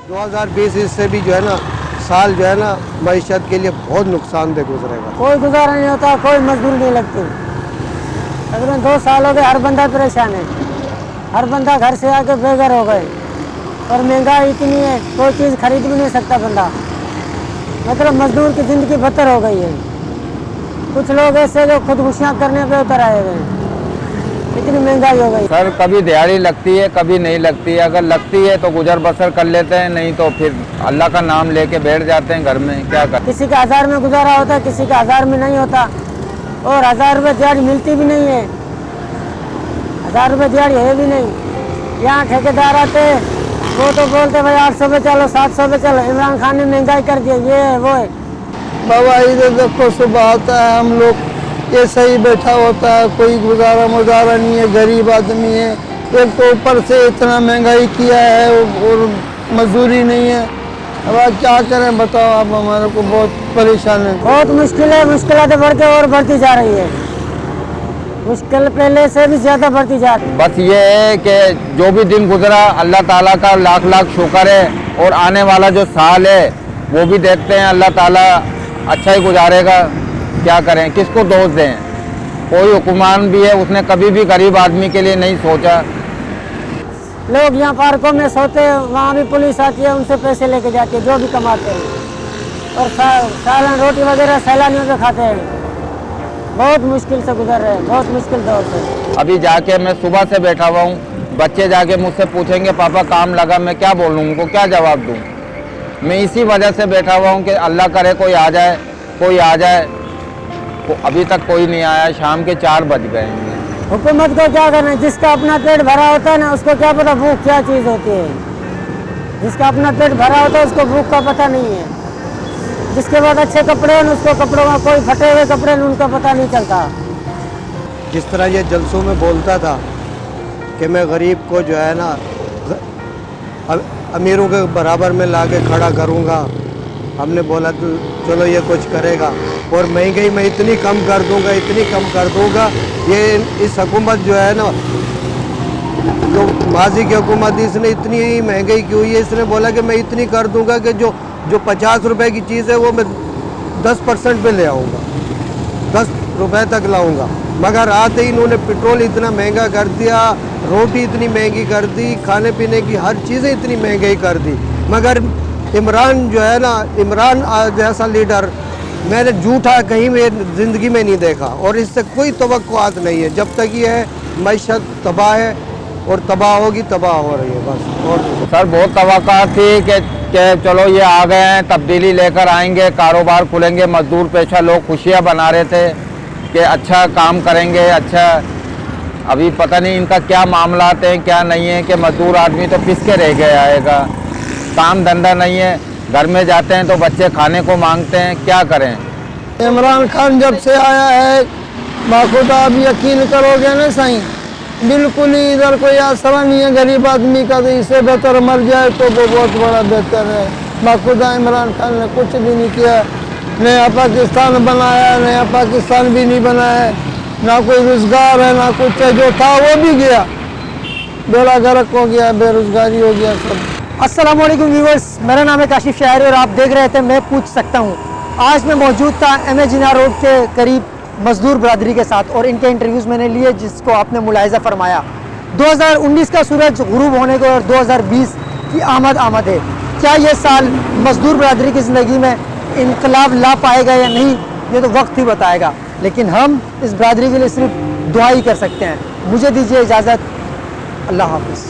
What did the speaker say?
2020 इससे भी जो है ना साल जो है ना मईशत के लिए बहुत नुकसानदेह गुजरेगा। कोई गुजारा नहीं होता, कोई मजदूरी नहीं लगती। तकरीबन 2 साल हो गए, हर बंदा परेशान है, हर बंदा घर से आके बेघर हो गए और महंगाई इतनी है, कोई चीज़ खरीद भी नहीं सकता बंदा। मतलब मजदूर की ज़िंदगी बदतर हो गई है। कुछ लोग ऐसे जो खुदकुशियाँ करने पे उतर आए हुए हैं, इतनी महंगाई हो गई। सर कभी दिहाड़ी लगती है, कभी नहीं लगती है। अगर लगती है तो गुजर बसर कर लेते हैं, नहीं तो फिर अल्लाह का नाम लेके बैठ जाते हैं घर में। क्या कर, किसी का 1000 में गुजारा होता है, किसी का 1000 में नहीं होता, और 1000 रुपये दिहाड़ी मिलती भी नहीं है। 1000 रुपये दिहाड़ी है भी नहीं। यहाँ ठेकेदार आते, वो तो बोलते भाई 800 पे चलो, 700 पे चलो। इमरान खान ने महंगाई कर दी, ये है वो है। बाबा इधर देखो, सुबह आता है हम लोग ये सही बैठा होता है, कोई गुजारा मुजारा नहीं है, गरीब आदमी है। एक तो ऊपर से इतना महंगाई किया है और मजदूरी नहीं है। अब आप क्या करें बताओ, आप हमारे को बहुत परेशान है। बहुत मुश्किल है, मुश्किलें बढ़ के और बढ़ती जा रही है। मुश्किल पहले से भी ज़्यादा बढ़ती जा रही है। बस ये है कि जो भी दिन गुजरा अल्लाह ताला का लाख लाख शुक्र है, और आने वाला जो साल है वो भी देखते हैं अल्लाह ताला अच्छा ही गुजारेगा। क्या करें, किसको दोष दें। कोई हुक्मरान भी है, उसने कभी भी गरीब आदमी के लिए नहीं सोचा। लोग यहाँ पार्कों में सोते हैं, वहाँ भी पुलिस आती है, उनसे पैसे लेके जाती है जो भी कमाते हैं, और सालन रोटी वगैरह सैलानियों से खाते हैं। बहुत मुश्किल से गुजर रहे हैं, बहुत मुश्किल दौर से। अभी जाके मैं सुबह से बैठा हुआ हूँ, बच्चे जाके मुझसे पूछेंगे पापा काम लगा, मैं क्या बोलूँ, उनको क्या जवाब दूँ। मैं इसी वजह से बैठा हुआ हूँ कि अल्लाह करे कोई आ जाए, कोई आ जाए। अभी तक कोई नहीं आया, शाम के 4 बज गए हैं। हुकूमत को क्या करना है, जिसका अपना पेट भरा होता है ना, उसको क्या पता भूख क्या चीज़ होती है। जिसका अपना पेट भरा होता है उसको भूख का पता नहीं है। जिसके बाद अच्छे कपड़े हैं उसको कपड़ों का, कोई फटे हुए कपड़े हैं उनका पता नहीं चलता। जिस तरह ये जलसों में बोलता था कि मैं गरीब को जो है ना अमीरों के बराबर में ला के खड़ा करूँगा, हमने बोला तो चलो ये कुछ करेगा, और महंगाई मैं इतनी कम कर दूंगा, इतनी कम कर दूंगा। ये इस हुकूमत जो है ना, जो माजी की हुकूमत, इसने इतनी महंगाई की हुई है, इसने बोला कि मैं इतनी कर दूंगा कि जो 50 रुपए की चीज़ है वो मैं 10% पे ले आऊँगा, 10 रुपए तक लाऊँगा। मगर आते ही इन्होंने पेट्रोल इतना महंगा कर दिया, रोटी इतनी महंगी कर दी, खाने पीने की हर चीज़ें इतनी महंगाई कर दी। मगर इमरान जो है ना, इमरान जैसा लीडर मैंने झूठा कहीं में ज़िंदगी में नहीं देखा, और इससे कोई तवक्कुआत नहीं है। जब तक ये है मईशत तबाह है, और तबाह होगी, तबाह हो रही है बस। और सर बहुत तवक्कुआत थी कि चलो ये आ गए हैं, तब्दीली लेकर आएंगे, कारोबार खुलेंगे, मजदूर पेशा लोग खुशियाँ बना रहे थे कि अच्छा काम करेंगे। अच्छा अभी पता नहीं इनका क्या मामला हैं, क्या नहीं है, कि मजदूर आदमी तो पिस के रह गया आएगा, काम धंधा नहीं है, घर में जाते हैं तो बच्चे खाने को मांगते हैं। क्या करें। इमरान खान जब से आया है, बाखुदा आप यकीन करोगे ना सही, बिल्कुल ही इधर कोई आसरा नहीं है गरीब आदमी का। तो इससे बेहतर मर जाए तो वो बहुत बड़ा बेहतर है। बाखुदा इमरान खान ने कुछ भी नहीं किया, नया पाकिस्तान बनाया, नया पाकिस्तान भी नहीं बनाया, ना कोई रोजगार है, ना कुछ है। जो था वो भी गया, बेड़ा गर्क हो गया, बेरोजगारी हो गया सब। अस्सलाम वालेकुम व्यूअर्स, मेरा नाम है काशिफ शायरी और आप देख रहे थे मैं पूछ सकता हूँ। आज मैं मौजूद था एम ए जिन्ना रोड के करीब मजदूर बरादरी के साथ, और इनके इंटरव्यूज़ मैंने लिए जिसको आपने मुलाहिजा फरमाया। 2019 का सूरज गुरूब होने को और 2020 की आमद है। क्या ये साल मजदूर बरादरी की ज़िंदगी में इनकलाब ला पाएगा या नहीं, ये तो वक्त ही बताएगा। लेकिन हम इस बरादरी के लिए सिर्फ दुआ ही कर सकते हैं। मुझे दीजिए इजाज़त, अल्लाह हाफ़िज़।